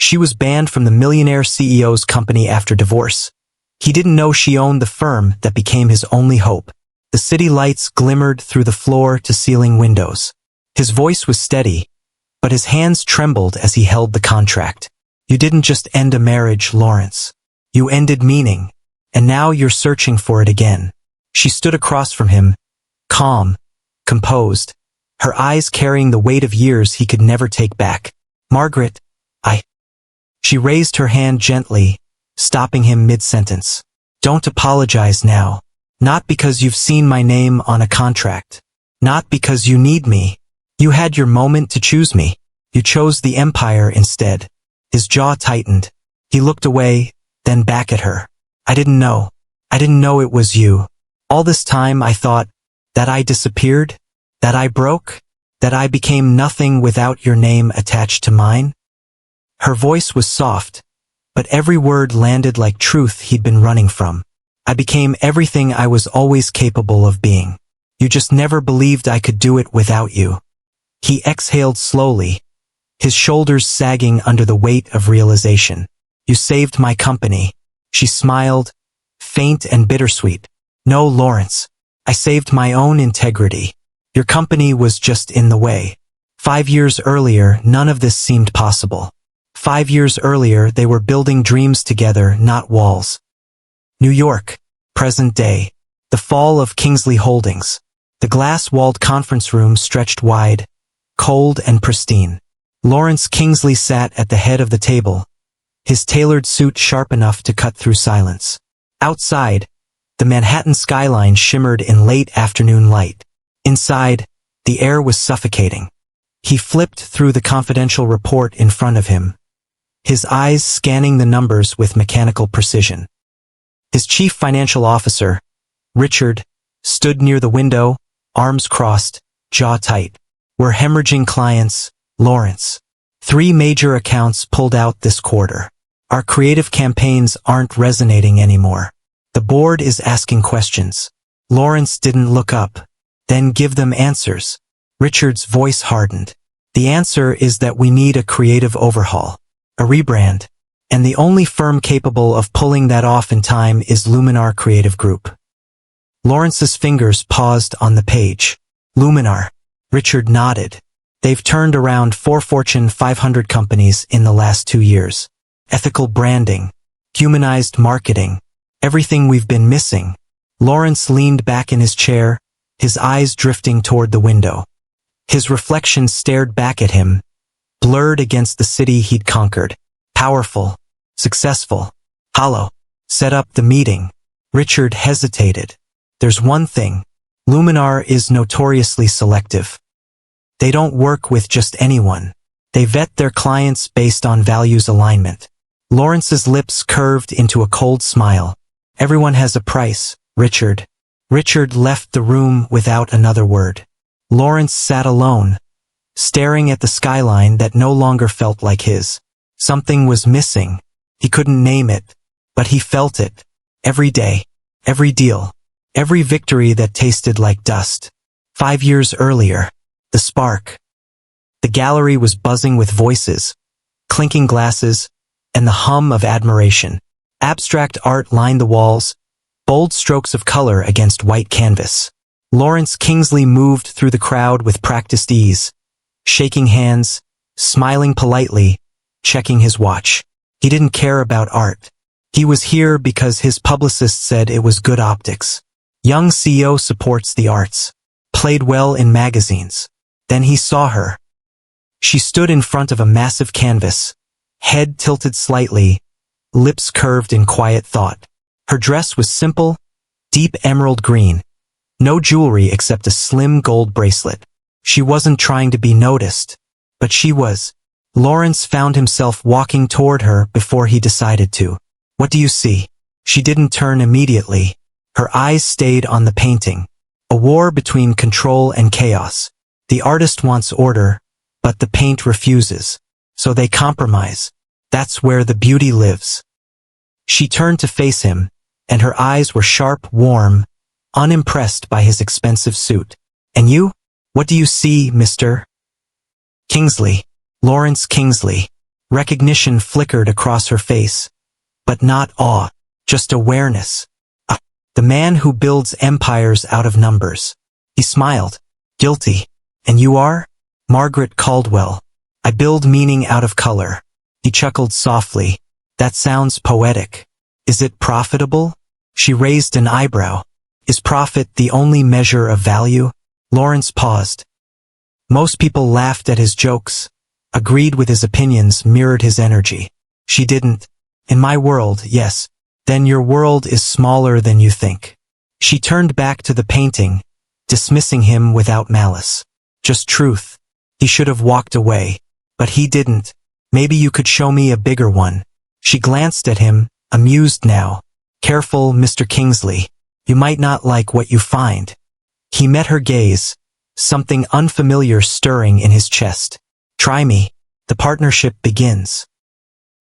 She was banned from the Millionaire CEO's company after divorce. He didn't know she owned the firm that became his only hope. The city lights glimmered through the floor-to-ceiling windows. His voice was steady, but his hands trembled as he held the contract. You didn't just end a marriage, Lawrence. You ended meaning, and now you're searching for it again. She stood across from him, calm, composed, her eyes carrying the weight of years he could never take back. Margaret, She raised her hand gently, stopping him mid-sentence. Don't apologize now. Not because you've seen my name on a contract. Not because you need me. You had your moment to choose me. You chose the empire instead. His jaw tightened. He looked away, then back at her. I didn't know. I didn't know it was you. All this time I thought that I disappeared, that I broke, that I became nothing without your name attached to mine. Her voice was soft, but every word landed like truth he'd been running from. I became everything I was always capable of being. You just never believed I could do it without you. He exhaled slowly, his shoulders sagging under the weight of realization. You saved my company. She smiled, faint and bittersweet. No, Lawrence. I saved my own integrity. Your company was just in the way. 5 years earlier, none of this seemed possible. 5 years earlier, they were building dreams together, not walls. New York, present day. The fall of Kingsley Holdings. The glass-walled conference room stretched wide, cold and pristine. Lawrence Kingsley sat at the head of the table, his tailored suit sharp enough to cut through silence. Outside, the Manhattan skyline shimmered in late afternoon light. Inside, the air was suffocating. He flipped through the confidential report in front of him, his eyes scanning the numbers with mechanical precision. His chief financial officer, Richard, stood near the window, arms crossed, jaw tight. We're hemorrhaging clients, Lawrence. 3 major accounts pulled out this quarter. Our creative campaigns aren't resonating anymore. The board is asking questions. Lawrence didn't look up. Then give them answers. Richard's voice hardened. The answer is that we need a creative overhaul, a rebrand, and the only firm capable of pulling that off in time is Luminar Creative Group. Lawrence's fingers paused on the page. Luminar. Richard nodded. They've turned around 4 Fortune 500 companies in the last 2 years. Ethical branding, humanized marketing, everything we've been missing. Lawrence leaned back in his chair, his eyes drifting toward the window. His reflection stared back at him, blurred against the city he'd conquered. Powerful, successful, hollow. Set up the meeting. Richard hesitated. There's one thing. Luminar is notoriously selective. They don't work with just anyone. They vet their clients based on values alignment. Lawrence's lips curved into a cold smile. Everyone has a price, Richard. Richard left the room without another word. Lawrence sat alone, staring at the skyline that no longer felt like his. Something was missing. He couldn't name it, but he felt it. Every day, every deal, every victory that tasted like dust. 5 years earlier, the spark. The gallery was buzzing with voices, clinking glasses, and the hum of admiration. Abstract art lined the walls, bold strokes of color against white canvas. Lawrence Kingsley moved through the crowd with practiced ease, shaking hands, smiling politely, checking his watch. He didn't care about art. He was here because his publicist said it was good optics. Young CEO supports the arts. Played well in magazines. Then he saw her. She stood in front of a massive canvas, head tilted slightly, lips curved in quiet thought. Her dress was simple, deep emerald green. No jewelry except a slim gold bracelet. She wasn't trying to be noticed, but she was. Lawrence found himself walking toward her before he decided to. What do you see? She didn't turn immediately. Her eyes stayed on the painting. A war between control and chaos. The artist wants order, but the paint refuses. So they compromise. That's where the beauty lives. She turned to face him, and her eyes were sharp, warm, unimpressed by his expensive suit. And you? What do you see, Mr. Kingsley? Lawrence Kingsley. Recognition flickered across her face. But not awe, just awareness. The man who builds empires out of numbers. He smiled. Guilty. And you are? Margaret Caldwell. I build meaning out of color. He chuckled softly. That sounds poetic. Is it profitable? She raised an eyebrow. Is profit the only measure of value? Lawrence paused. Most people laughed at his jokes, agreed with his opinions, mirrored his energy. She didn't. In my world, yes. Then your world is smaller than you think. She turned back to the painting, dismissing him without malice. Just truth. He should have walked away. But he didn't. Maybe you could show me a bigger one. She glanced at him, amused now. Careful, Mr. Kingsley. You might not like what you find. He met her gaze, something unfamiliar stirring in his chest. Try me. The partnership begins.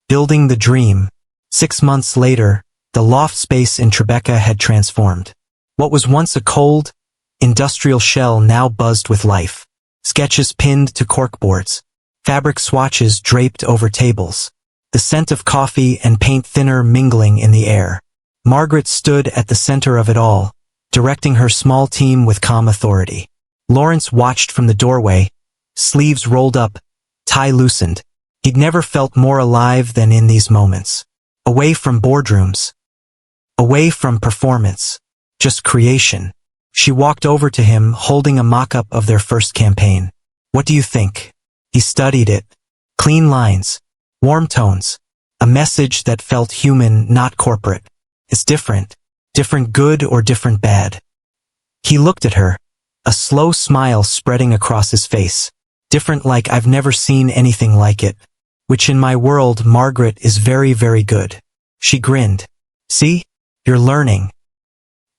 Building the dream. 6 months later, the loft space in Tribeca had transformed. What was once a cold, industrial shell now buzzed with life. Sketches pinned to corkboards. Fabric swatches draped over tables. The scent of coffee and paint thinner mingling in the air. Margaret stood at the center of it all, directing her small team with calm authority. Lawrence watched from the doorway, sleeves rolled up, tie loosened. He'd never felt more alive than in these moments. Away from boardrooms. Away from performance. Just creation. She walked over to him, holding a mock-up of their first campaign. What do you think? He studied it. Clean lines. Warm tones. A message that felt human, not corporate. It's different. Different good or different bad. He looked at her, a slow smile spreading across his face. Different like I've never seen anything like it. Which in my world, Margaret, is very, very good. She grinned. See? You're learning.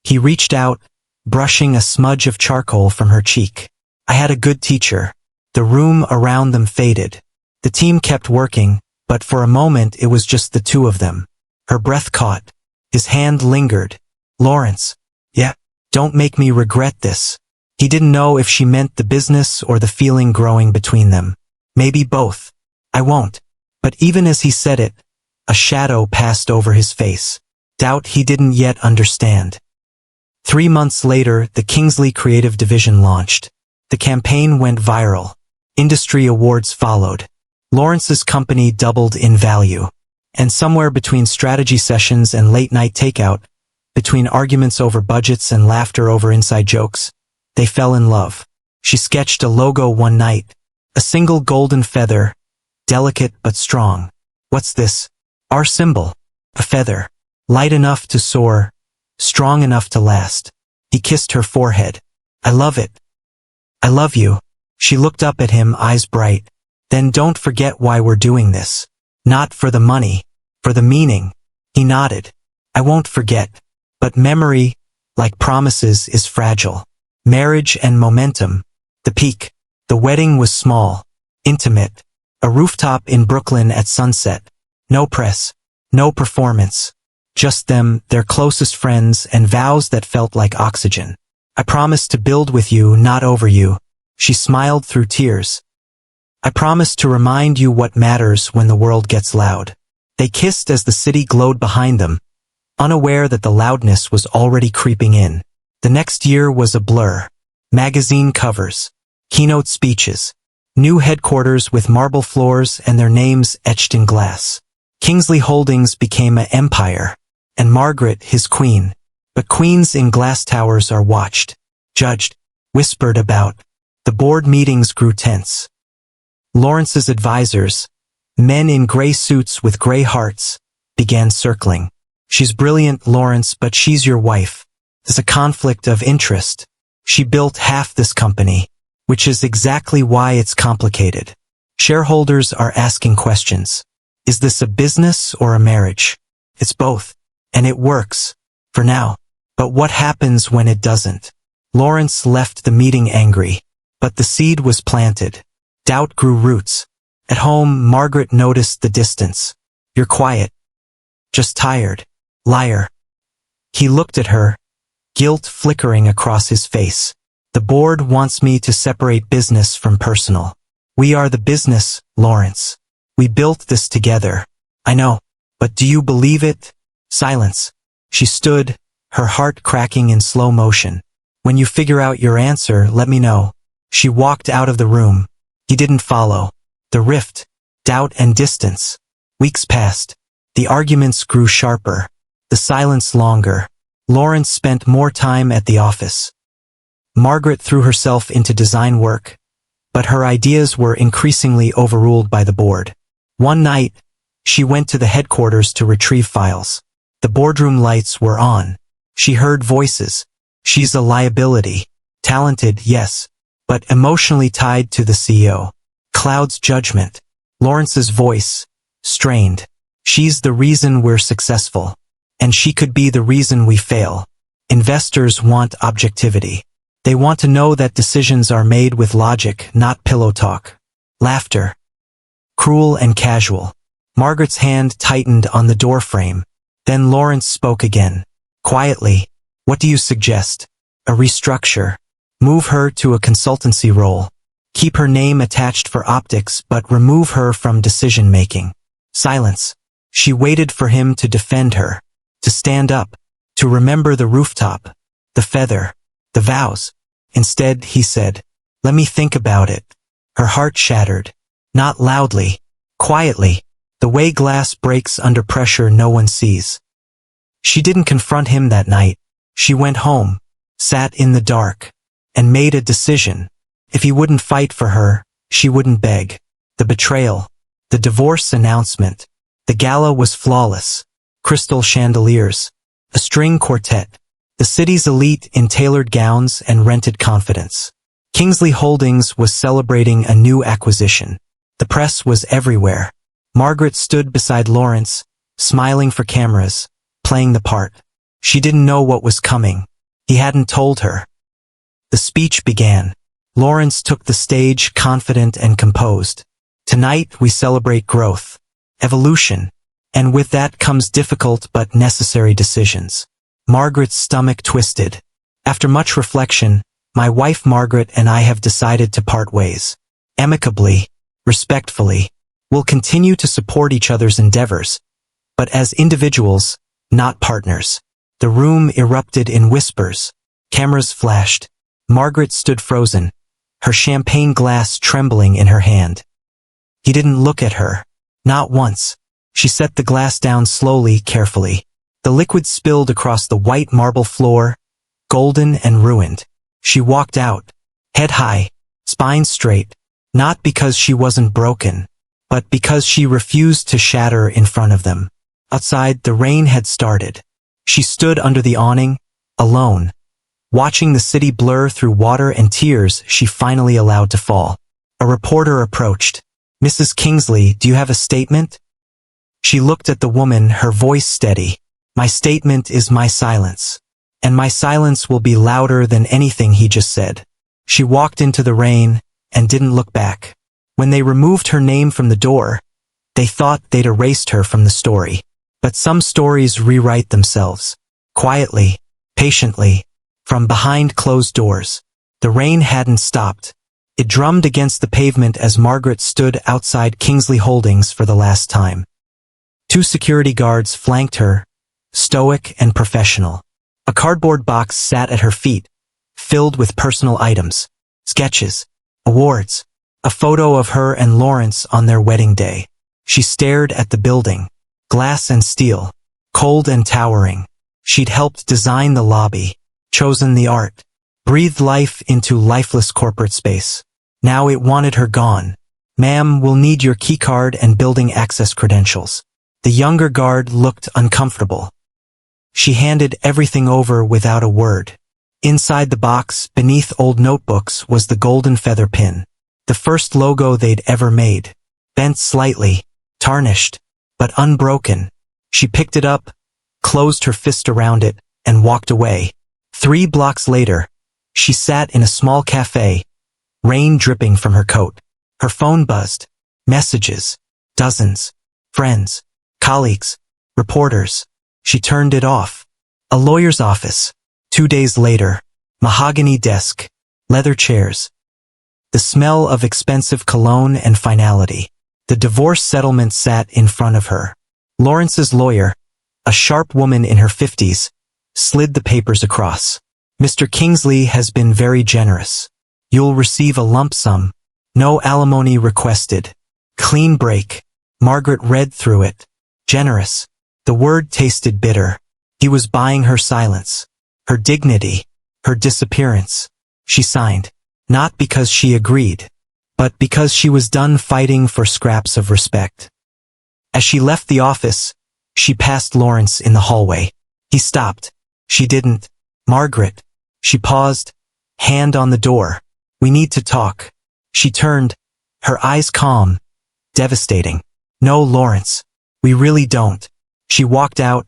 He reached out, brushing a smudge of charcoal from her cheek. I had a good teacher. The room around them faded. The team kept working, but for a moment it was just the two of them. Her breath caught. His hand lingered. Lawrence. Yeah, don't make me regret this. He didn't know if she meant the business or the feeling growing between them. Maybe both. I won't. But even as he said it, a shadow passed over his face. Doubt he didn't yet understand. 3 months later, the Kingsley Creative Division launched. The campaign went viral. Industry awards followed. Lawrence's company doubled in value. And somewhere between strategy sessions and late-night takeout, between arguments over budgets and laughter over inside jokes, they fell in love. She sketched a logo one night. A single golden feather, delicate but strong. What's this? Our symbol. A feather. Light enough to soar, strong enough to last. He kissed her forehead. I love it. I love you. She looked up at him, eyes bright. Then don't forget why we're doing this. Not for the money, for the meaning. He nodded. I won't forget. But memory, like promises, is fragile. Marriage and momentum. The peak. The wedding was small, intimate. A rooftop in Brooklyn at sunset. No press. No performance. Just them, their closest friends, and vows that felt like oxygen. I promise to build with you, not over you. She smiled through tears. I promise to remind you what matters when the world gets loud. They kissed as the city glowed behind them, unaware that the loudness was already creeping in. The next year was a blur. Magazine covers, keynote speeches, new headquarters with marble floors and their names etched in glass. Kingsley Holdings became an empire, and Margaret his queen. But queens in glass towers are watched, judged, whispered about. The board meetings grew tense. Lawrence's advisors, men in gray suits with gray hearts, began circling. She's brilliant, Lawrence, but she's your wife. There's a conflict of interest. She built half this company, which is exactly why it's complicated. Shareholders are asking questions. Is this a business or a marriage? It's both. And it works. For now. But what happens when it doesn't? Lawrence left the meeting angry. But the seed was planted. Doubt grew roots. At home, Margaret noticed the distance. You're quiet. Just tired. Liar. He looked at her, guilt flickering across his face. The board wants me to separate business from personal. We are the business, Lawrence. We built this together. I know. But do you believe it? Silence. She stood, her heart cracking in slow motion. When you figure out your answer, let me know. She walked out of the room. He didn't follow. The rift, doubt and distance. Weeks passed. The arguments grew sharper. The silence longer. Lawrence spent more time at the office. Margaret threw herself into design work, but her ideas were increasingly overruled by the board. One night, she went to the headquarters to retrieve files. The boardroom lights were on. She heard voices. She's a liability. Talented, yes, but emotionally tied to the CEO. Cloud's judgment. Lawrence's voice. Strained. She's the reason we're successful. And she could be the reason we fail. Investors want objectivity. They want to know that decisions are made with logic, not pillow talk. Laughter. Cruel and casual. Margaret's hand tightened on the doorframe. Then Lawrence spoke again. Quietly. What do you suggest? A restructure. Move her to a consultancy role. Keep her name attached for optics but remove her from decision-making. Silence. She waited for him to defend her. To stand up. To remember the rooftop. The feather. The vows. Instead, he said, "Let me think about it." Her heart shattered. Not loudly. Quietly. The way glass breaks under pressure no one sees. She didn't confront him that night. She went home, sat in the dark, and made a decision. If he wouldn't fight for her, she wouldn't beg. The betrayal. The divorce announcement. The gala was flawless. Crystal chandeliers. A string quartet. The city's elite in tailored gowns and rented confidence. Kingsley Holdings was celebrating a new acquisition. The press was everywhere. Margaret stood beside Lawrence, smiling for cameras, playing the part. She didn't know what was coming. He hadn't told her. The speech began. Lawrence took the stage confident and composed. Tonight we celebrate growth, evolution, and with that comes difficult but necessary decisions. Margaret's stomach twisted. After much reflection, my wife Margaret and I have decided to part ways. Amicably, respectfully. We'll continue to support each other's endeavors, but as individuals, not partners. The room erupted in whispers. Cameras flashed. Margaret stood frozen, her champagne glass trembling in her hand. He didn't look at her. Not once. She set the glass down slowly, carefully. The liquid spilled across the white marble floor, golden and ruined. She walked out, head high, spine straight, not because she wasn't broken, but because she refused to shatter in front of them. Outside, the rain had started. She stood under the awning, alone, watching the city blur through water and tears she finally allowed to fall. A reporter approached. "Mrs. Kingsley, do you have a statement?" She looked at the woman, her voice steady. "My statement is my silence. And my silence will be louder than anything he just said." She walked into the rain and didn't look back. When they removed her name from the door, they thought they'd erased her from the story. But some stories rewrite themselves. Quietly, patiently, from behind closed doors. The rain hadn't stopped. It drummed against the pavement as Margaret stood outside Kingsley Holdings for the last time. 2 security guards flanked her, stoic and professional. A cardboard box sat at her feet, filled with personal items, sketches, awards, a photo of her and Lawrence on their wedding day. She stared at the building, glass and steel, cold and towering. She'd helped design the lobby, chosen the art, breathed life into lifeless corporate space. Now it wanted her gone. "Ma'am, we'll need your keycard and building access credentials." The younger guard looked uncomfortable. She handed everything over without a word. Inside the box, beneath old notebooks, was the golden feather pin. The first logo they'd ever made. Bent slightly, tarnished, but unbroken. She picked it up, closed her fist around it, and walked away. 3 blocks later, she sat in a small cafe, rain dripping from her coat. Her phone buzzed. Messages. Dozens. Friends. Colleagues. Reporters. She turned it off. A lawyer's office. 2 days later. Mahogany desk. Leather chairs. The smell of expensive cologne and finality. The divorce settlement sat in front of her. Lawrence's lawyer, a sharp woman in her 50s, slid the papers across. Mr. Kingsley has been very generous. You'll receive a lump sum. No alimony requested. Clean break. Margaret read through it. Generous. The word tasted bitter. He was buying her silence, her dignity, her disappearance. She signed, not because she agreed, but because she was done fighting for scraps of respect. As she left the office, she passed Lawrence in the hallway. He stopped. She didn't. Margaret. She paused, hand on the door. We need to talk. She turned, her eyes calm, devastating. No, Lawrence. We really don't. She walked out,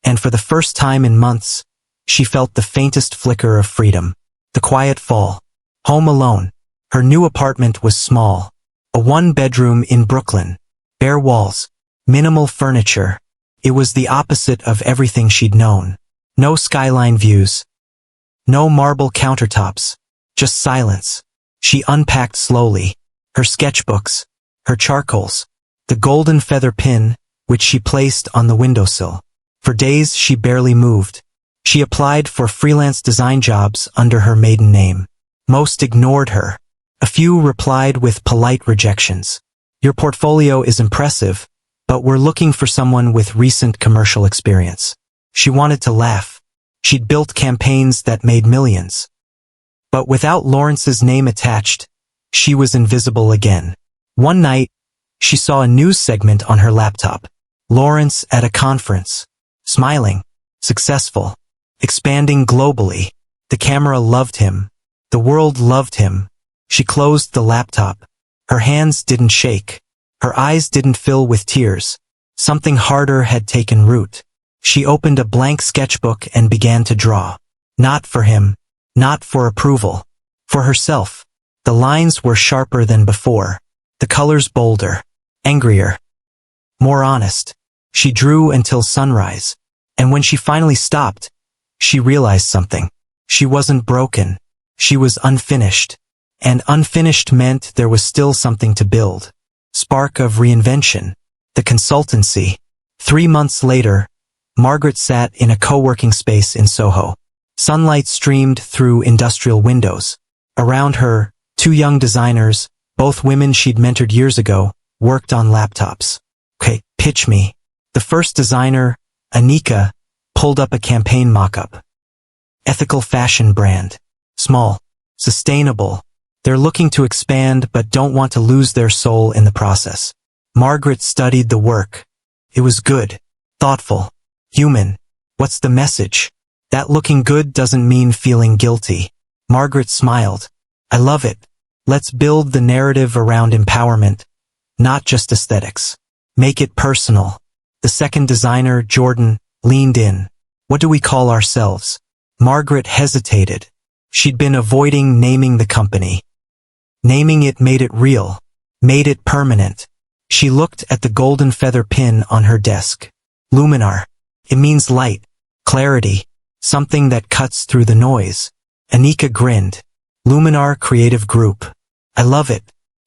and for the first time in months, she felt the faintest flicker of freedom. The quiet fall. Home alone. Her new apartment was small. A one-bedroom in Brooklyn. Bare walls. Minimal furniture. It was the opposite of everything she'd known. No skyline views. No marble countertops. Just silence. She unpacked slowly. Her sketchbooks. Her charcoals. The golden feather pin, which she placed on the windowsill. For days she barely moved. She applied for freelance design jobs under her maiden name. Most ignored her. A few replied with polite rejections. Your portfolio is impressive, but we're looking for someone with recent commercial experience. She wanted to laugh. She'd built campaigns that made millions. But without Lawrence's name attached, she was invisible again. One night, she saw a news segment on her laptop. Lawrence at a conference. Smiling. Successful. Expanding globally. The camera loved him. The world loved him. She closed the laptop. Her hands didn't shake. Her eyes didn't fill with tears. Something harder had taken root. She opened a blank sketchbook and began to draw. Not for him. Not for approval. For herself. The lines were sharper than before. The colors bolder. Angrier. More honest. She drew until sunrise. And when she finally stopped, she realized something. She wasn't broken. She was unfinished. And unfinished meant there was still something to build. Spark of reinvention. The consultancy. 3 months later, Margaret sat in a co-working space in Soho. Sunlight streamed through industrial windows. Around her, 2 young designers, both women she'd mentored years ago, worked on laptops. Okay, pitch me. The first designer, Anika, pulled up a campaign mock-up. Ethical fashion brand. Small. Sustainable. They're looking to expand but don't want to lose their soul in the process. Margaret studied the work. It was good. Thoughtful. Human. What's the message? That looking good doesn't mean feeling guilty. Margaret smiled. I love it. Let's build the narrative around empowerment, not just aesthetics. Make it personal. The second designer, Jordan, leaned in. What do we call ourselves? Margaret hesitated. She'd been avoiding naming the company. Naming it made it real, made it permanent. She looked at the golden feather pin on her desk. Luminar. It means light, clarity, something that cuts through the noise. Anika grinned. Luminar Creative Group. I love it.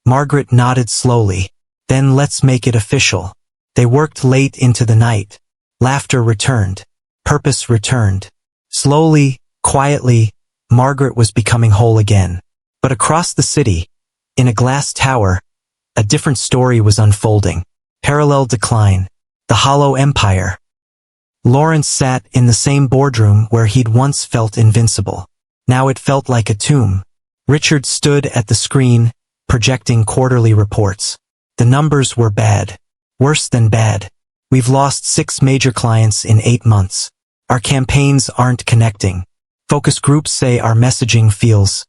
Margaret nodded slowly. Then let's make it official. They worked late into the night. Laughter returned. Purpose returned. Slowly, quietly, Margaret was becoming whole again. But across the city, in a glass tower, a different story was unfolding. Parallel decline. The hollow empire. Lawrence sat in the same boardroom where he'd once felt invincible. Now it felt like a tomb. Richard stood at the screen, projecting quarterly reports. The numbers were bad. Worse than bad. We've lost 6 major clients in 8 months. Our campaigns aren't connecting. Focus groups say our messaging feels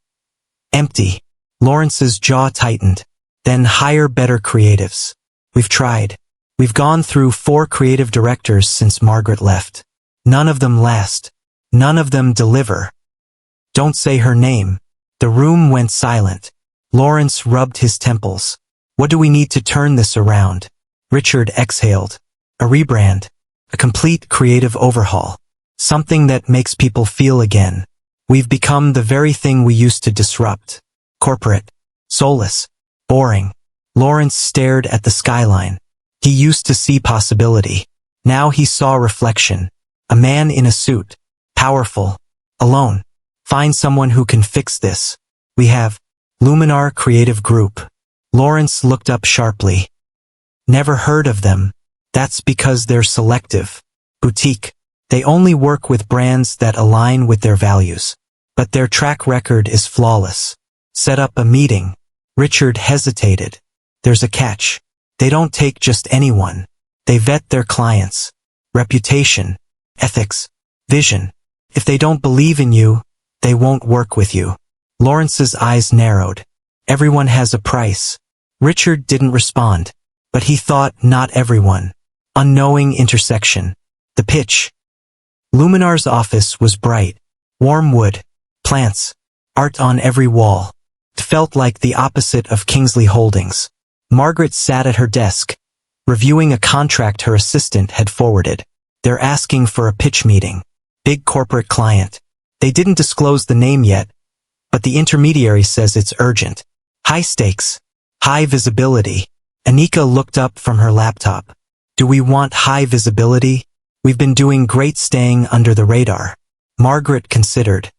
empty. Lawrence's jaw tightened. Then hire better creatives. We've tried. We've gone through 4 creative directors since Margaret left. None of them last. None of them deliver. Don't say her name. The room went silent. Lawrence rubbed his temples. What do we need to turn this around? Richard exhaled. A rebrand. A complete creative overhaul. Something that makes people feel again. We've become the very thing we used to disrupt. Corporate. Soulless. Boring. Lawrence stared at the skyline. He used to see possibility. Now he saw reflection. A man in a suit. Powerful. Alone. Find someone who can fix this. We have. Luminar Creative Group. Lawrence looked up sharply. Never heard of them. That's because they're selective. Boutique. They only work with brands that align with their values. But their track record is flawless. Set up a meeting. Richard hesitated. There's a catch. They don't take just anyone. They vet their clients. Reputation. Ethics. Vision. If they don't believe in you, they won't work with you. Lawrence's eyes narrowed. Everyone has a price. Richard didn't respond. But he thought not everyone. Unknowing intersection. The pitch. Luminar's office was bright. Warm wood. Plants. Art on every wall. It felt like the opposite of Kingsley Holdings. Margaret sat at her desk, reviewing a contract her assistant had forwarded. They're asking for a pitch meeting. Big corporate client. They didn't disclose the name yet, but the intermediary says it's urgent. High stakes. High visibility. Anika looked up from her laptop. Do we want high visibility? We've been doing great staying under the radar. Margaret considered.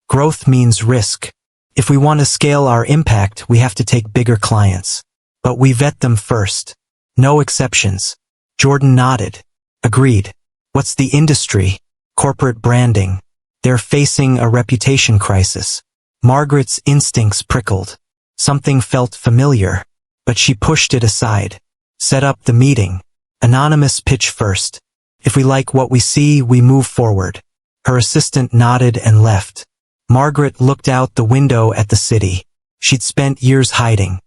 Growth means risk. If we want to scale our impact, we have to take bigger clients. But we vet them first. No exceptions. Jordan nodded. Agreed. What's the industry? Corporate branding. They're facing a reputation crisis. Margaret's instincts prickled. Something felt familiar, but she pushed it aside. Set up the meeting. Anonymous pitch first. If we like what we see, we move forward. Her assistant nodded and left. Margaret looked out the window at the city. She'd spent years hiding.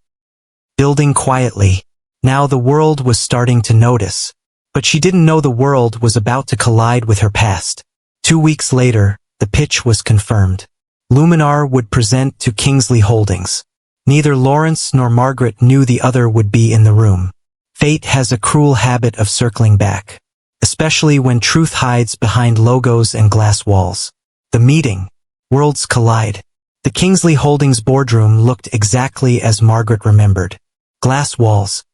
Building quietly. Now the world was starting to notice. But she didn't know the world was about to collide with her past. 2 weeks later, the pitch was confirmed. Luminar would present to Kingsley Holdings. Neither Lawrence nor Margaret knew the other would be in the room. Fate has a cruel habit of circling back. Especially when truth hides behind logos and glass walls. The meeting. Worlds collide. The Kingsley Holdings boardroom looked exactly as Margaret remembered. Glass walls.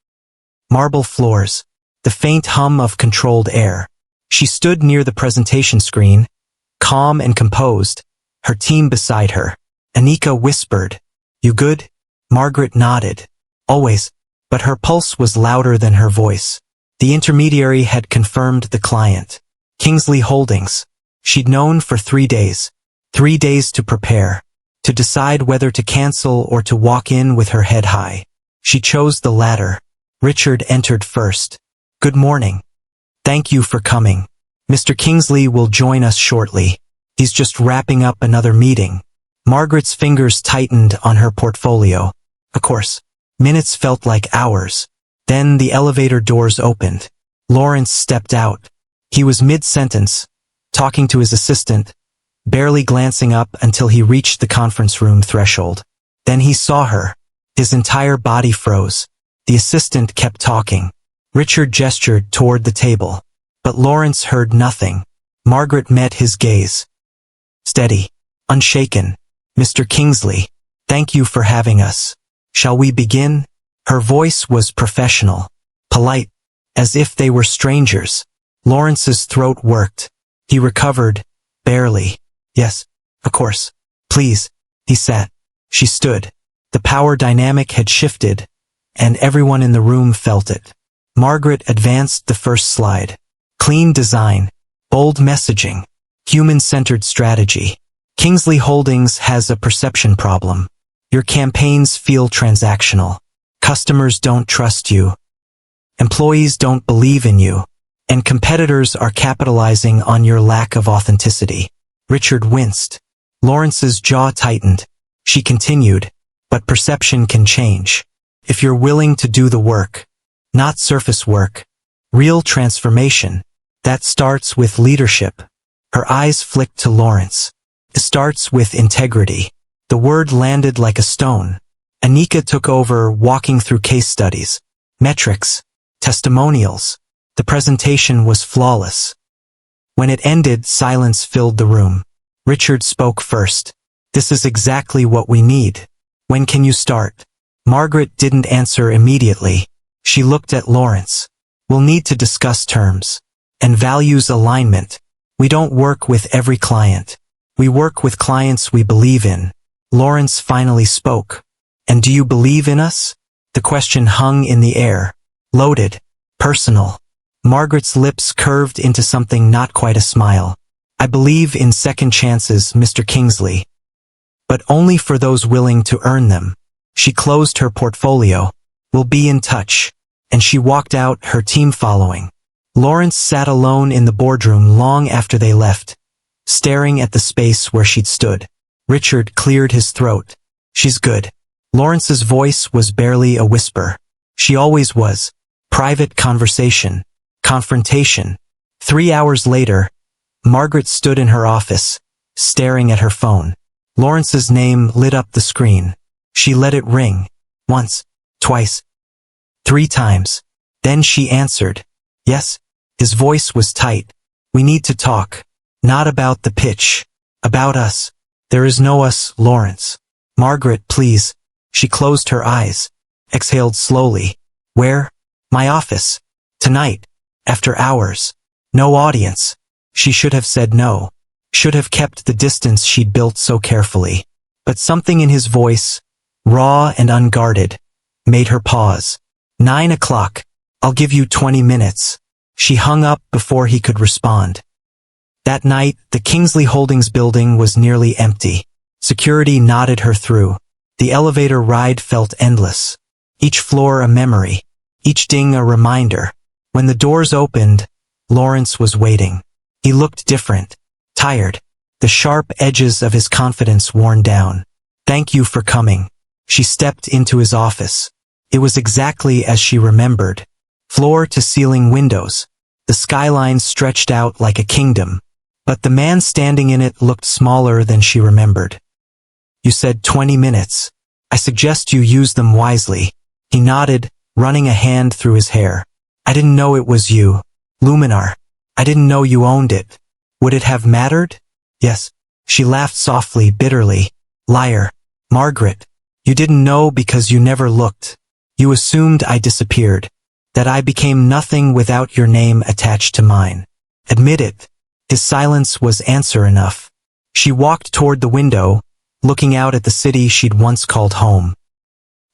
Marble floors. The faint hum of controlled air. She stood near the presentation screen, calm and composed, her team beside her. Anika whispered, "You good?" Margaret nodded. "Always," but her pulse was louder than her voice. The intermediary had confirmed the client. Kingsley Holdings. She'd known for 3 days. 3 days to prepare. To decide whether to cancel or to walk in with her head high. She chose the latter. Richard entered first. "Good morning. Thank you for coming. Mr. Kingsley will join us shortly. He's just wrapping up another meeting." Margaret's fingers tightened on her portfolio. Of course, minutes felt like hours. Then the elevator doors opened. Lawrence stepped out. He was mid-sentence, talking to his assistant, barely glancing up until he reached the conference room threshold. Then he saw her. His entire body froze. The assistant kept talking. Richard gestured toward the table. But Lawrence heard nothing. Margaret met his gaze. Steady. Unshaken. "Mr. Kingsley, thank you for having us. Shall we begin?" Her voice was professional. Polite. As if they were strangers. Lawrence's throat worked. He recovered. Barely. "Yes, of course. Please." He sat. She stood. The power dynamic had shifted, and everyone in the room felt it. Margaret advanced the first slide. Clean design. Bold messaging. Human-centered strategy. Kingsley Holdings has a perception problem. Your campaigns feel transactional. Customers don't trust you. Employees don't believe in you. And competitors are capitalizing on your lack of authenticity. Richard winced. Lawrence's jaw tightened. She continued, "But perception can change. If you're willing to do the work. Not surface work. Real transformation. That starts with leadership." Her eyes flicked to Lawrence. "It starts with integrity." The word landed like a stone. Anika took over, walking through case studies, metrics, testimonials. The presentation was flawless. When it ended, silence filled the room. Richard spoke first. "This is exactly what we need. When can you start?" Margaret didn't answer immediately. She looked at Lawrence. We'll need to discuss terms. And values alignment. We don't work with every client. We work with clients we believe in. Lawrence finally spoke. And do you believe in us? The question hung in the air. Loaded. Personal. Margaret's lips curved into something not quite a smile. I believe in second chances, Mr. Kingsley. But only for those willing to earn them. She closed her portfolio. We'll be in touch. And she walked out, her team following. Lawrence sat alone in the boardroom long after they left, staring at the space where she'd stood. Richard cleared his throat. She's good. Lawrence's voice was barely a whisper. She always was. Private conversation. Confrontation. 3 hours later, Margaret stood in her office, staring at her phone. Lawrence's name lit up the screen. She let it ring. Once, twice, 3 times. Then she answered. Yes. His voice was tight. We need to talk. Not about the pitch. About us. There is no us, Lawrence. Margaret, please. She closed her eyes. Exhaled slowly. Where? My office. Tonight. After hours. No audience. She should have said no. Should have kept the distance she'd built so carefully. But something in his voice, raw and unguarded, made her pause. 9 o'clock. I'll give you 20 minutes. She hung up before he could respond. That night, the Kingsley Holdings building was nearly empty. Security nodded her through. The elevator ride felt endless. Each floor a memory. Each ding a reminder. When the doors opened, Lawrence was waiting. He looked different. Tired. The sharp edges of his confidence worn down. Thank you for coming. She stepped into his office. It was exactly as she remembered. Floor-to-ceiling windows. The skyline stretched out like a kingdom. But the man standing in it looked smaller than she remembered. You said 20 minutes. I suggest you use them wisely. He nodded, running a hand through his hair. I didn't know it was you. Luminar. I didn't know you owned it. Would it have mattered? Yes. She laughed softly, bitterly. Liar. Margaret. You didn't know because you never looked. You assumed I disappeared. That I became nothing without your name attached to mine. Admit it. His silence was answer enough. She walked toward the window, looking out at the city she'd once called home.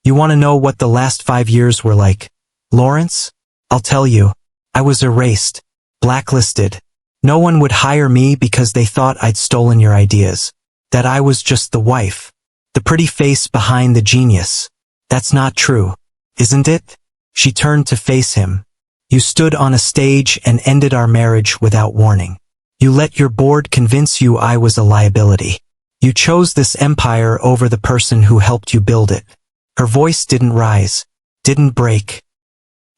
You want to know what the last 5 years were like, Lawrence? I'll tell you. I was erased. Blacklisted. No one would hire me because they thought I'd stolen your ideas. That I was just the wife. The pretty face behind the genius. That's not true, isn't it? She turned to face him. You stood on a stage and ended our marriage without warning. You let your board convince you I was a liability. You chose this empire over the person who helped you build it. Her voice didn't rise, didn't break.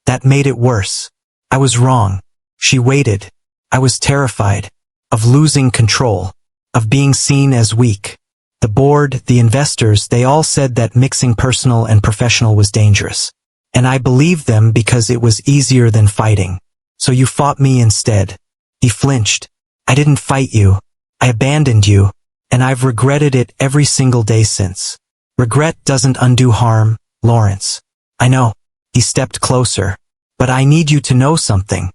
That made it worse. I was wrong. She waited. I was terrified. Of losing control. Of being seen as weak. The board, the investors, they all said that mixing personal and professional was dangerous. And I believed them because it was easier than fighting. So you fought me instead. He flinched. I didn't fight you. I abandoned you. And I've regretted it every single day since. Regret doesn't undo harm, Lawrence. I know. He stepped closer. But I need you to know something.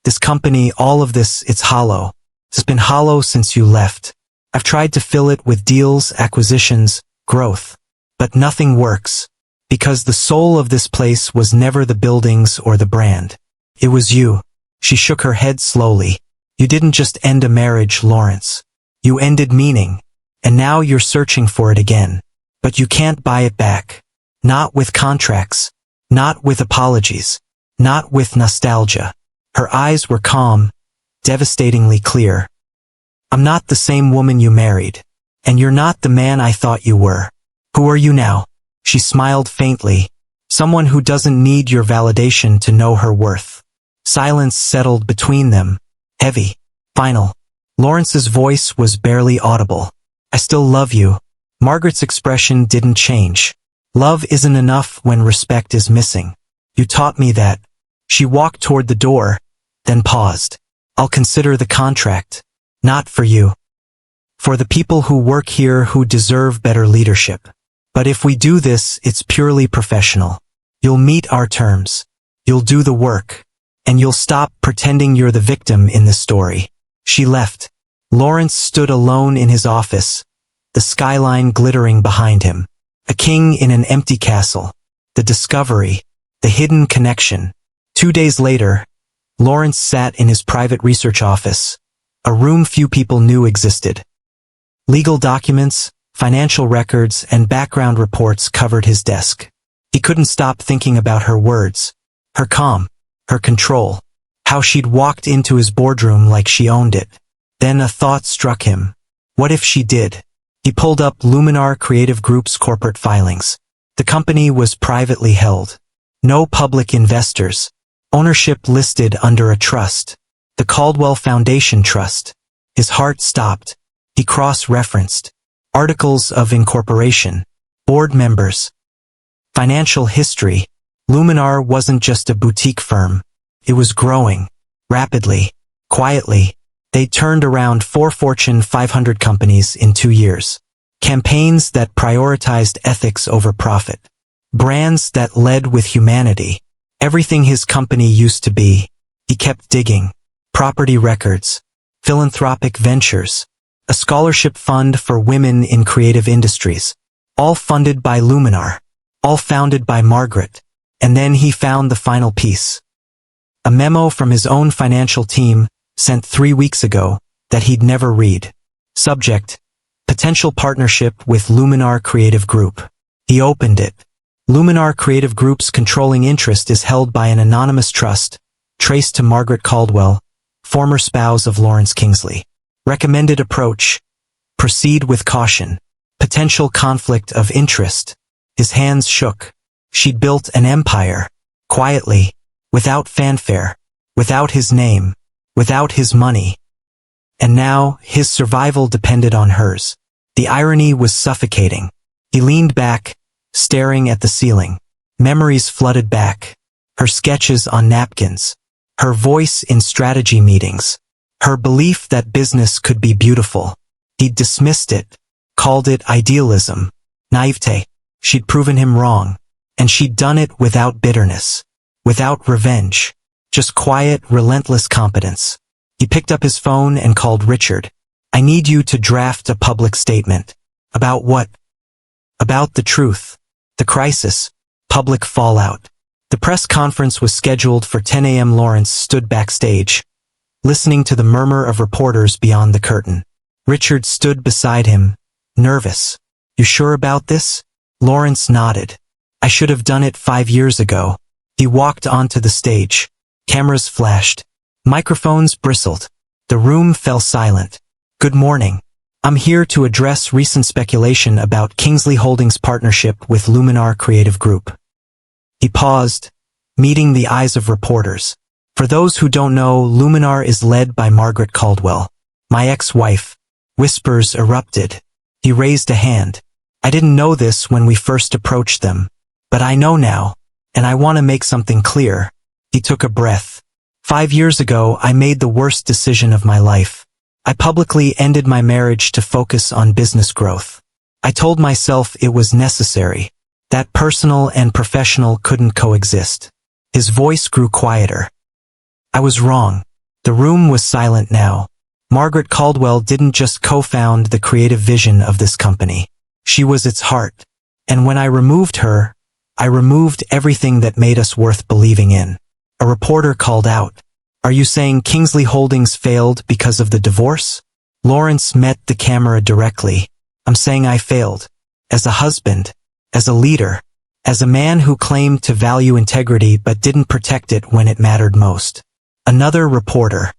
This company, all of this, it's hollow. It's been hollow since you left. I've tried to fill it with deals, acquisitions, growth. But nothing works. Because the soul of this place was never the buildings or the brand. It was you. She shook her head slowly. You didn't just end a marriage, Lawrence. You ended meaning. And now you're searching for it again. But you can't buy it back. Not with contracts. Not with apologies. Not with nostalgia. Her eyes were calm, devastatingly clear. I'm not the same woman you married. And you're not the man I thought you were. Who are you now? She smiled faintly. Someone who doesn't need your validation to know her worth. Silence settled between them. Heavy. Final. Lawrence's voice was barely audible. I still love you. Margaret's expression didn't change. Love isn't enough when respect is missing. You taught me that. She walked toward the door, then paused. I'll consider the contract. Not for you. For the people who work here who deserve better leadership. But if we do this, it's purely professional. You'll meet our terms. You'll do the work. And you'll stop pretending you're the victim in the story. She left. Lawrence stood alone in his office, the skyline glittering behind him. A king in an empty castle. The discovery. The hidden connection. 2 days later, Lawrence sat in his private research office, a room few people knew existed. Legal documents, financial records, and background reports covered his desk. He couldn't stop thinking about her words, her calm, her control, how she'd walked into his boardroom like she owned it. Then a thought struck him. What if she did? He pulled up Luminar Creative Group's corporate filings. The company was privately held. No public investors. Ownership listed under a trust. The Caldwell Foundation Trust. His heart stopped. He cross-referenced. Articles of incorporation. Board members. Financial history. Luminar wasn't just a boutique firm. It was growing. Rapidly. Quietly. They turned around 4 Fortune 500 companies in 2 years. Campaigns that prioritized ethics over profit. Brands that led with humanity. Everything his company used to be. He kept digging. Property records. Philanthropic ventures. A scholarship fund for women in creative industries. All funded by Luminar. All founded by Margaret. And then he found the final piece. A memo from his own financial team, sent 3 weeks ago, that he'd never read. Subject: potential partnership with Luminar Creative Group. He opened it. Luminar Creative Group's controlling interest is held by an anonymous trust, traced to Margaret Caldwell, former spouse of Lawrence Kingsley. Recommended approach: proceed with caution. Potential conflict of interest. His hands shook. She'd built an empire. Quietly. Without fanfare. Without his name. Without his money. And now, his survival depended on hers. The irony was suffocating. He leaned back, staring at the ceiling. Memories flooded back. Her sketches on napkins. Her voice in strategy meetings. Her belief that business could be beautiful. He'd dismissed it, called it idealism, naivete. She'd proven him wrong. And she'd done it without bitterness. Without revenge. Just quiet, relentless competence. He picked up his phone and called Richard. I need you to draft a public statement. About what? About the truth. The crisis. Public fallout. The press conference was scheduled for 10 a.m. Lawrence stood backstage, listening to the murmur of reporters beyond the curtain. Richard stood beside him, nervous. You sure about this? Lawrence nodded. I should have done it 5 years ago. He walked onto the stage. Cameras flashed. Microphones bristled. The room fell silent. Good morning. I'm here to address recent speculation about Kingsley Holdings' partnership with Luminar Creative Group. He paused, meeting the eyes of reporters. For those who don't know, Luminar is led by Margaret Caldwell, my ex-wife. Whispers erupted. He raised a hand. I didn't know this when we first approached them. But I know now, and I want to make something clear. He took a breath. 5 years ago, I made the worst decision of my life. I publicly ended my marriage to focus on business growth. I told myself it was necessary, that personal and professional couldn't coexist. His voice grew quieter. I was wrong. The room was silent now. Margaret Caldwell didn't just co-found the creative vision of this company. She was its heart. And when I removed her, I removed everything that made us worth believing in. A reporter called out. Are you saying Kingsley Holdings failed because of the divorce? Lawrence met the camera directly. I'm saying I failed. As a husband. As a leader. As a man who claimed to value integrity but didn't protect it when it mattered most. Another reporter.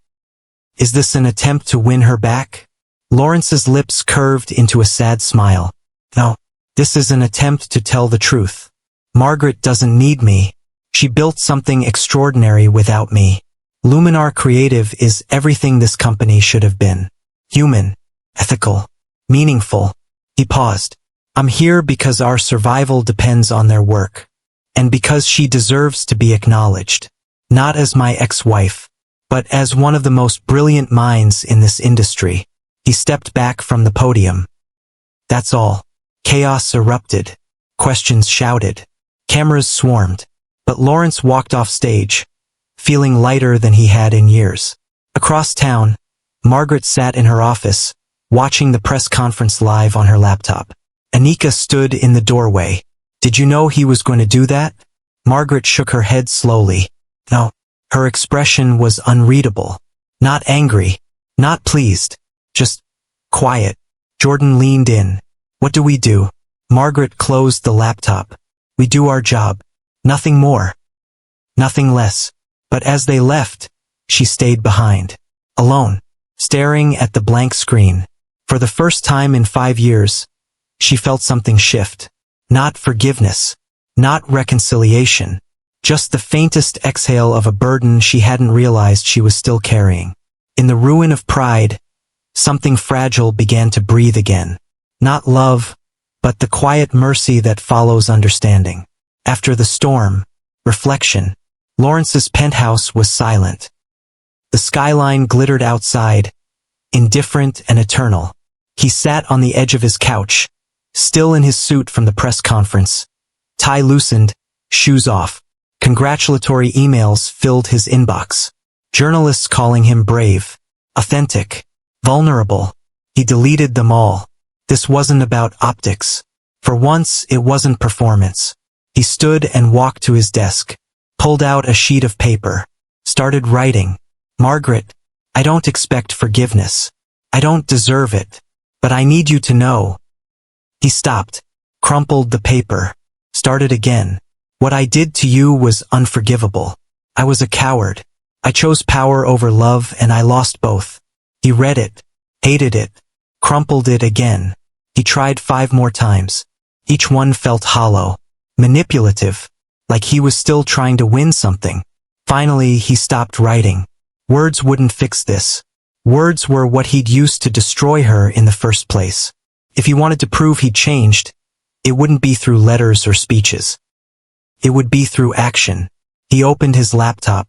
Is this an attempt to win her back? Lawrence's lips curved into a sad smile. No. This is an attempt to tell the truth. Margaret doesn't need me. She built something extraordinary without me. Luminar Creative is everything this company should have been. Human. Ethical. Meaningful. He paused. I'm here because our survival depends on their work. And because she deserves to be acknowledged. Not as my ex-wife, but as one of the most brilliant minds in this industry. He stepped back from the podium. That's all. Chaos erupted. questions shouted. Cameras swarmed. But Lawrence walked off stage, feeling lighter than he had in years. Across town, Margaret sat in her office, watching the press conference live on her laptop. Anika stood in the doorway. Did you know he was going to do that? Margaret shook her head slowly. No. Her expression was unreadable. Not angry. Not pleased. Just quiet. Jordan leaned in. What do we do? Margaret closed the laptop. We do our job. Nothing more. Nothing less. But as they left, she stayed behind. Alone. Staring at the blank screen. For the first time in 5 years, she felt something shift. Not forgiveness. Not reconciliation. Just the faintest exhale of a burden she hadn't realized she was still carrying. In the ruin of pride, something fragile began to breathe again. Not love, but the quiet mercy that follows understanding. After the storm, reflection. Lawrence's penthouse was silent. The skyline glittered outside, indifferent and eternal. He sat on the edge of his couch, still in his suit from the press conference. Tie loosened, shoes off. Congratulatory emails filled his inbox. Journalists calling him brave, authentic, vulnerable. He deleted them all. This wasn't about optics. For once, it wasn't performance. He stood and walked to his desk, pulled out a sheet of paper, started writing. Margaret, I don't expect forgiveness. I don't deserve it. But I need you to know. He stopped, crumpled the paper, started again. What I did to you was unforgivable. I was a coward. I chose power over love and I lost both. He read it, hated it, crumpled it again. He tried 5 more times. Each one felt hollow, manipulative, like he was still trying to win something. Finally, he stopped writing. Words wouldn't fix this. Words were what he'd used to destroy her in the first place. If he wanted to prove he'd changed, it wouldn't be through letters or speeches. It would be through action. He opened his laptop,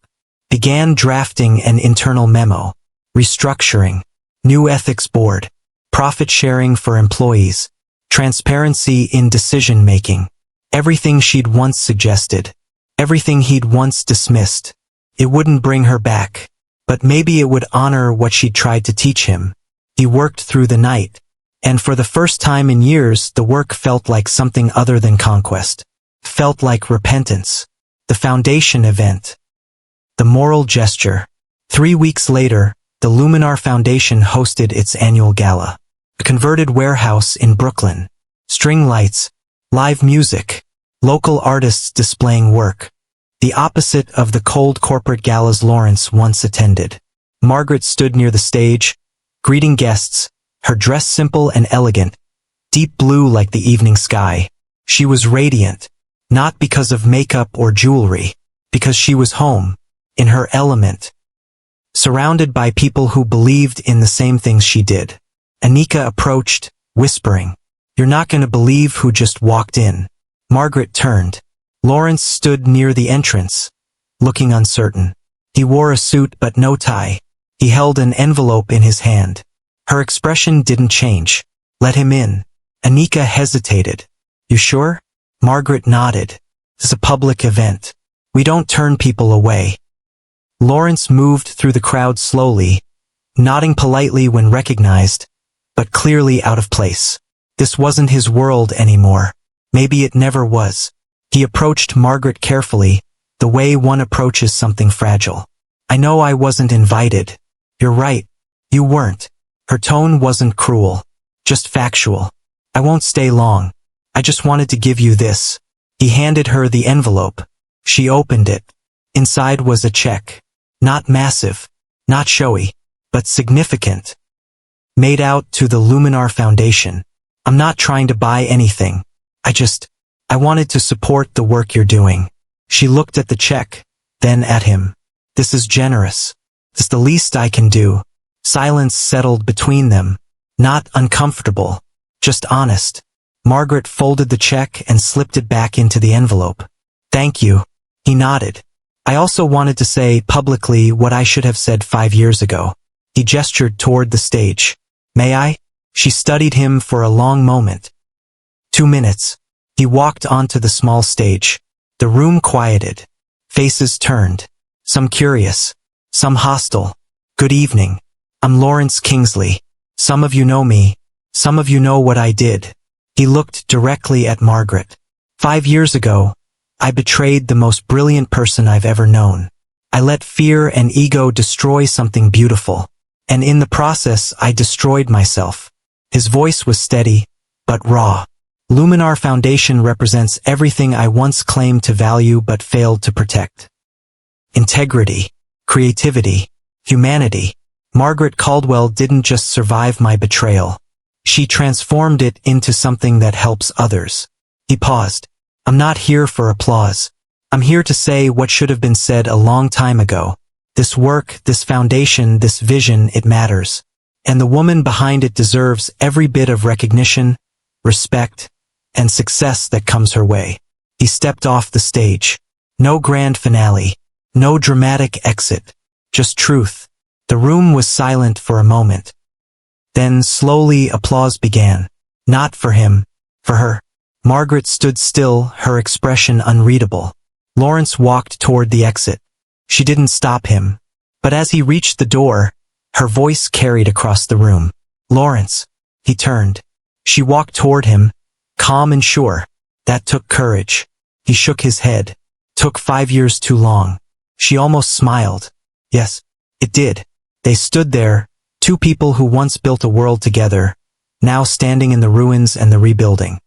began drafting an internal memo, restructuring, new ethics board, profit sharing for employees, transparency in decision-making. Everything she'd once suggested, everything he'd once dismissed. It wouldn't bring her back, but maybe it would honor what she'd tried to teach him. He worked through the night, and for the first time in years the work felt like something other than conquest. Felt like repentance. The foundation event. The moral gesture. 3 weeks later, the Luminar Foundation hosted its annual gala. A converted warehouse in Brooklyn. String lights, live music, local artists displaying work. The opposite of the cold corporate galas Lawrence once attended. Margaret stood near the stage, greeting guests, her dress simple and elegant, deep blue like the evening sky. She was radiant, not because of makeup or jewelry, because she was home, in her element, surrounded by people who believed in the same things she did. Anika approached, whispering, "You're not going to believe who just walked in." Margaret turned. Lawrence stood near the entrance, looking uncertain. He wore a suit but no tie. He held an envelope in his hand. Her expression didn't change. "Let him in." Anika hesitated. "You sure?" Margaret nodded. "It's a public event. We don't turn people away." Lawrence moved through the crowd slowly, nodding politely when recognized, but clearly out of place. This wasn't his world anymore. Maybe it never was. He approached Margaret carefully, the way one approaches something fragile. "I know I wasn't invited." "You're right. You weren't." Her tone wasn't cruel, just factual. "I won't stay long. I just wanted to give you this." He handed her the envelope. She opened it. Inside was a check. Not massive, not showy, but significant. Made out to the Luminar Foundation. "I'm not trying to buy anything. I wanted to support the work you're doing." She looked at the check, then at him. "This is generous. It's the least I can do." Silence settled between them. Not uncomfortable, just honest. Margaret folded the check and slipped it back into the envelope. "Thank you." He nodded. "I also wanted to say publicly what I should have said 5 years ago." He gestured toward the stage. "May I?" She studied him for a long moment. 2 minutes. He walked onto the small stage. The room quieted. Faces turned. Some curious. Some hostile. Good evening. I'm Lawrence Kingsley. Some of you know me. Some of you know what I did. He looked directly at Margaret. 5 years ago, I betrayed the most brilliant person I've ever known. I let fear and ego destroy something beautiful. And in the process, I destroyed myself. His voice was steady, but raw. Luminar Foundation represents everything I once claimed to value but failed to protect. Integrity, creativity, humanity. Margaret Caldwell didn't just survive my betrayal. She transformed it into something that helps others. He paused. I'm not here for applause. I'm here to say what should have been said a long time ago. This work, this foundation, this vision, it matters. And the woman behind it deserves every bit of recognition, respect, and success that comes her way. He stepped off the stage. No grand finale. No dramatic exit. Just truth. The room was silent for a moment. Then slowly applause began. Not for him. For her. Margaret stood still, her expression unreadable. Lawrence walked toward the exit. She didn't stop him. But as he reached the door, her voice carried across the room. Lawrence. He turned. She walked toward him, calm and sure. That took courage. He shook his head. Took 5 years too long. She almost smiled. Yes, it did. They stood there, two people who once built a world together, now standing in the ruins and the rebuilding.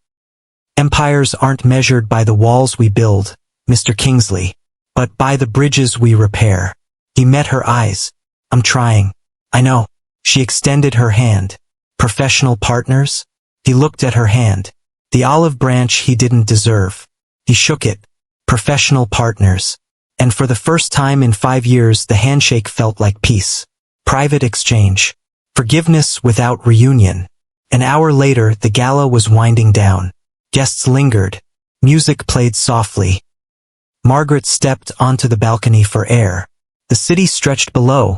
Empires aren't measured by the walls we build, Mr. Kingsley, but by the bridges we repair. He met her eyes. I'm trying. I know. She extended her hand. Professional partners? He looked at her hand. The olive branch he didn't deserve. He shook it. Professional partners. And for the first time in 5 years, the handshake felt like peace. Private exchange. Forgiveness without reunion. An hour later, the gala was winding down. Guests lingered. Music played softly. Margaret stepped onto the balcony for air. The city stretched below,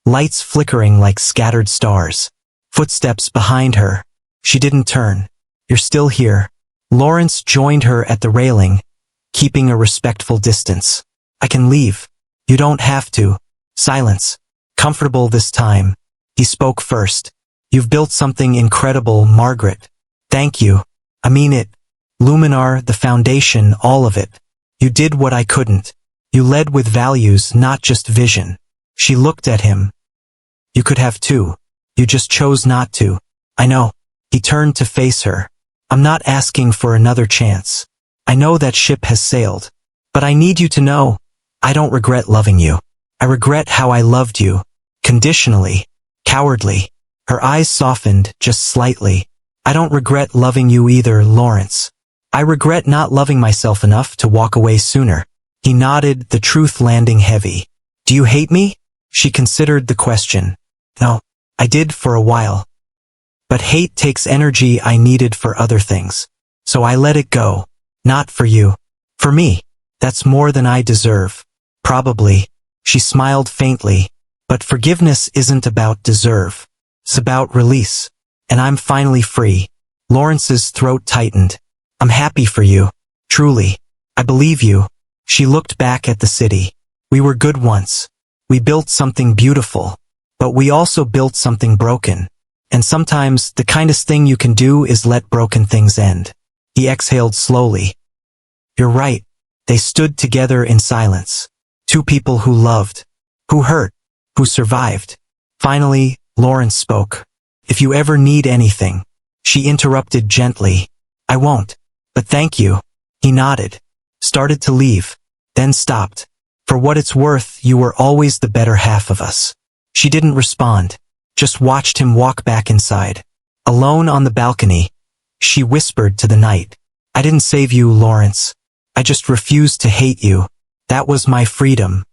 lights flickering like scattered stars. Footsteps behind her. She didn't turn. You're still here. Lawrence joined her at the railing, keeping a respectful distance. I can leave. You don't have to. Silence. Comfortable this time. He spoke first. You've built something incredible, Margaret. Thank you. I mean it. Luminar, the foundation, all of it. You did what I couldn't. You led with values, not just vision. She looked at him. You could have too. You just chose not to. I know. He turned to face her. I'm not asking for another chance. I know that ship has sailed. But I need you to know, I don't regret loving you. I regret how I loved you. Conditionally. Cowardly. Her eyes softened, just slightly. I don't regret loving you either, Lawrence. I regret not loving myself enough to walk away sooner. He nodded, the truth landing heavy. Do you hate me? She considered the question. No, I did for a while. But hate takes energy I needed for other things. So I let it go. Not for you. For me. That's more than I deserve. Probably. She smiled faintly. But forgiveness isn't about deserve. It's about release. And I'm finally free. Lawrence's throat tightened. I'm happy for you. Truly. I believe you. She looked back at the city. We were good once. We built something beautiful. But we also built something broken. And sometimes, the kindest thing you can do is let broken things end. He exhaled slowly. You're right. They stood together in silence. Two people who loved. Who hurt. Who survived. Finally, Lawrence spoke. If you ever need anything. She interrupted gently. I won't. But thank you. He nodded. Started to leave. Then stopped. For what it's worth, you were always the better half of us. She didn't respond. Just watched him walk back inside. Alone on the balcony. She whispered to the night. I didn't save you, Lawrence. I just refused to hate you. That was my freedom.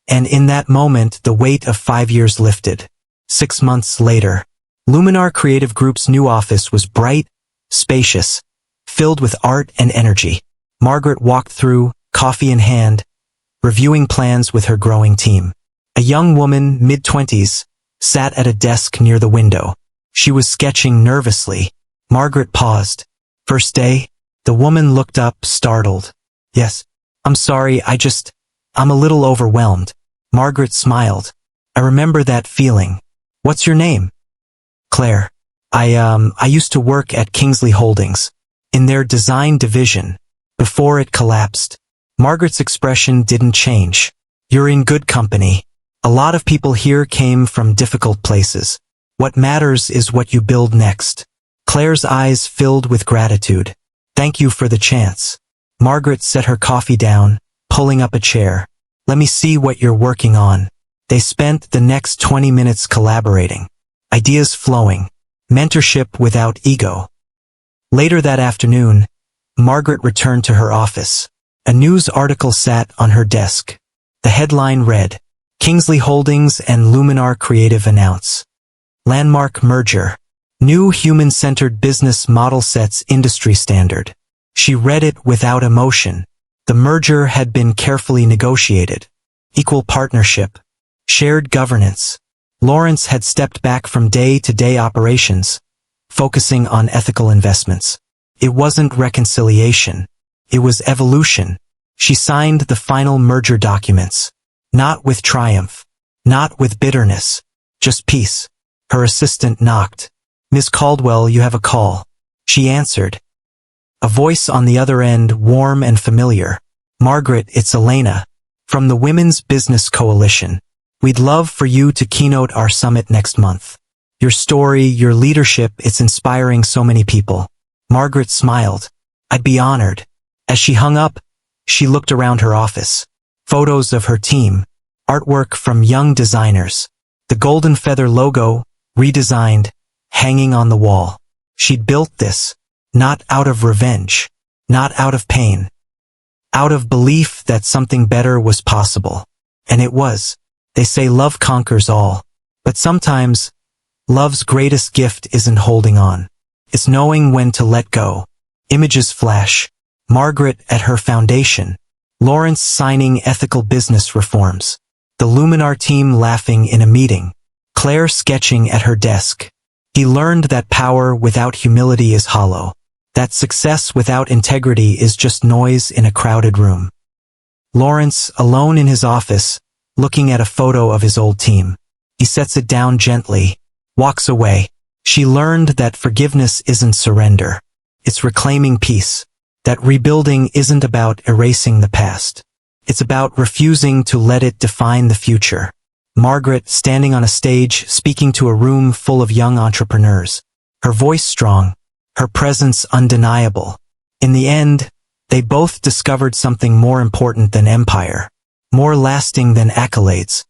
And in that moment, the weight of 5 years lifted. 6 months later. Luminar Creative Group's new office was bright, spacious, filled with art and energy. Margaret walked through, coffee in hand, reviewing plans with her growing team. A young woman, mid-20s, sat at a desk near the window. She was sketching nervously. Margaret paused. First day? The woman looked up, startled. Yes. I'm sorry, I'm a little overwhelmed. Margaret smiled. I remember that feeling. What's your name? Claire. I used to work at Kingsley Holdings, in their design division, before it collapsed. Margaret's expression didn't change. You're in good company. A lot of people here came from difficult places. What matters is what you build next. Claire's eyes filled with gratitude. Thank you for the chance. Margaret set her coffee down, pulling up a chair. Let me see what you're working on. They spent the next 20 minutes collaborating. Ideas flowing. Mentorship without ego. Later that afternoon, Margaret returned to her office. A news article sat on her desk. The headline read, Kingsley Holdings and Luminar Creative announce landmark merger. New human-centered business model sets industry standard. She read it without emotion. The merger had been carefully negotiated. Equal partnership. Shared governance. Lawrence had stepped back from day-to-day operations, focusing on ethical investments. It wasn't reconciliation. It was evolution. She signed the final merger documents. Not with triumph. Not with bitterness. Just peace. Her assistant knocked. Miss Caldwell, you have a call. She answered. A voice on the other end, warm and familiar. Margaret, it's Elena. From the Women's Business Coalition. We'd love for you to keynote our summit next month. Your story, your leadership, it's inspiring so many people. Margaret smiled. I'd be honored. As she hung up, she looked around her office. Photos of her team. Artwork from young designers. The golden feather logo, redesigned, hanging on the wall. She'd built this, not out of revenge, not out of pain, out of belief that something better was possible. And it was. They say love conquers all. But sometimes, love's greatest gift isn't holding on. It's knowing when to let go. Images flash. Margaret at her foundation. Lawrence signing ethical business reforms. The Luminar team laughing in a meeting. Claire sketching at her desk. He learned that power without humility is hollow. That success without integrity is just noise in a crowded room. Lawrence, alone in his office, looking at a photo of his old team. He sets it down gently, walks away. She learned that forgiveness isn't surrender. It's reclaiming peace. That rebuilding isn't about erasing the past. It's about refusing to let it define the future. Margaret, standing on a stage, speaking to a room full of young entrepreneurs. Her voice strong, her presence undeniable. In the end, they both discovered something more important than empire. More lasting than accolades.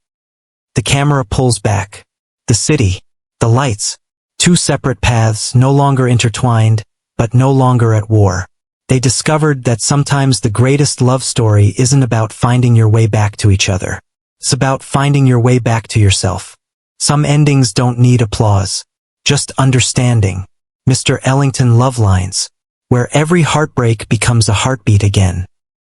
The camera pulls back. The city. The lights. Two separate paths, no longer intertwined, but no longer at war. They discovered that sometimes the greatest love story isn't about finding your way back to each other. It's about finding your way back to yourself. Some endings don't need applause. Just understanding. Mr. Ellington love lines. Where every heartbreak becomes a heartbeat again.